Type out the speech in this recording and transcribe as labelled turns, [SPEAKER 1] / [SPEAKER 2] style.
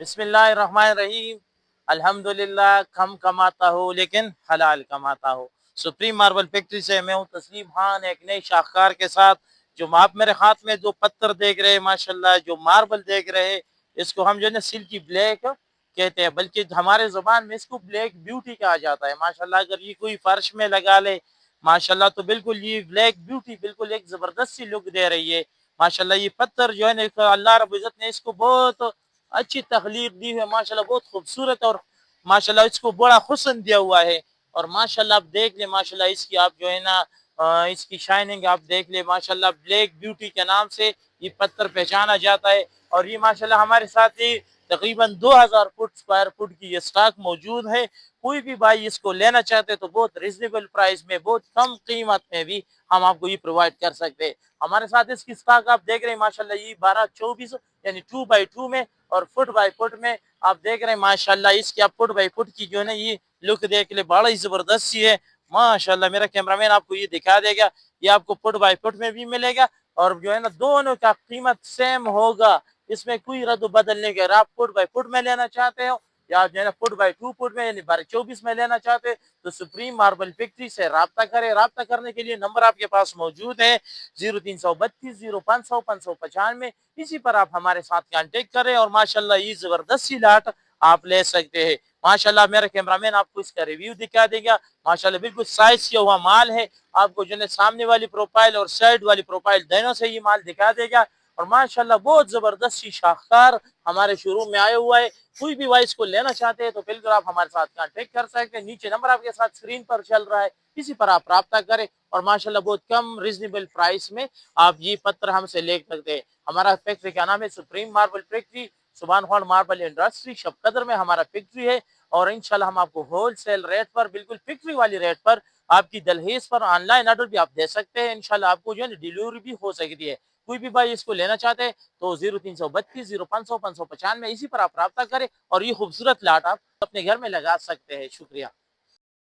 [SPEAKER 1] बिस्मिल्लाहिर्रहमानिर्रहीम। अल्हम्दुलिल्लाह। कम कमाता हूँ लेकिन हलाल कमाता हूँ। सुप्रीम मार्बल फैक्ट्री से मैं हूँ तस्लीम खान, एक नई शाहकार के साथ। जो आप मेरे हाथ में जो पत्थर देख रहे हैं माशाल्लाह, जो मार्बल देख रहे हैं, इसको हम जो है ना सिल्की ब्लैक कहते हैं, बल्कि हमारे ज़ुबान में इसको ब्लैक ब्यूटी कहा जाता है माशाल्लाह। अगर ये कोई फर्श में लगा ले माशाल्लाह तो बिल्कुल ये ब्लैक ब्यूटी बिल्कुल एक ज़बरदस्त सी लुक दे रही है माशाल्लाह। ये पत्थर जो है ना अल्लाह रब्बुल इज़्ज़त ने इसको बहुत अच्छी तखलीक दी है माशाल्लाह, बहुत खूबसूरत, और माशाल्लाह इसको बड़ा हुस्न दिया हुआ है। और माशाल्लाह आप देख ले माशाल्लाह इसकी आप जो है ना इसकी शाइनिंग आप देख ले माशाल्लाह। ब्लैक ब्यूटी के नाम से ये पत्थर पहचाना जाता है। और ये माशाल्लाह हमारे साथ ही तकरीबन 2000 फुट स्क्वायर फुट की ये स्टॉक मौजूद है। कोई भी भाई इसको लेना चाहते तो बहुत रिजनेबल प्राइस में, बहुत कम कीमत में भी हम आपको ये प्रोवाइड कर सकते हैं। हमारे साथ इसकी स्टॉक आप देख रहे हैं माशाल्लाह, ये 12-24 यानी 2x2 में और फुट बाय फुट में आप देख रहे हैं माशाल्लाह। इसकी आप फुट बाय फुट की जो है ना ये लुक देख ले, बड़ा ही जबरदस्त सी है माशाल्लाह। मेरा कैमरामैन आपको ये दिखा देगा, ये आपको फुट बाय फुट में भी मिलेगा और जो है ना दोनों का कीमत सेम होगा, इसमें कोई रद्द बदल नहीं। अगर आप फुट बाय फुट में लेना चाहते हो या जो है ना फुट बाय 2 फुट में यानी 12-24 में लेना चाहते हैं तो सुप्रीम मार्बल फैक्ट्री से राब्ता करें। राब्ता करने के लिए नंबर आपके पास मौजूद है 0332 0500 595। इसी पर आप हमारे साथ कांटेक्ट करें और माशाल्लाह ये जबरदस्त सी लाट आप ले सकते हैं माशाल्लाह। मेरा कैमरामैन आपको इसका रिव्यू दिखा देगा माशाल्लाह। बिल्कुल साइज किया हुआ माल है, आपको जो है सामने वाली प्रोफाइल और साइड वाली प्रोफाइल दोनों से ये माल दिखा देगा। और माशाल्लाह बहुत जबरदस्त सी शाहकार हमारे शोरूम में आया हुआ है। कोई भी वाइस को लेना चाहते हैं तो बिल्कुल आप हमारे साथ कांटेक्ट कर सकते हैं। नीचे नंबर आपके साथ स्क्रीन पर चल रहा है, इसी पर आप राब्ता करें और माशाल्लाह बहुत कम रिजनेबल प्राइस में आप ये पत्थर हमसे ले सकते हैं। हमारा फैक्ट्री का नाम है सुप्रीम मार्बल फैक्ट्री, सुभान खान मार्बल इंडस्ट्री, शबकदर में हमारा फैक्ट्री है। और इंशाल्लाह हम आपको होलसेल रेट पर, बिल्कुल फैक्ट्री वाली रेट पर, आपकी दलहेज पर ऑनलाइन ऑर्डर भी आप दे सकते हैं। इंशाल्लाह आपको जो है डिलीवरी भी हो सकती है। कोई भी भाई इसको लेना चाहते हैं तो 0332 0500 595 इसी पर आप राब्ता करें और ये खूबसूरत लाट आप अपने घर में लगा सकते हैं। शुक्रिया।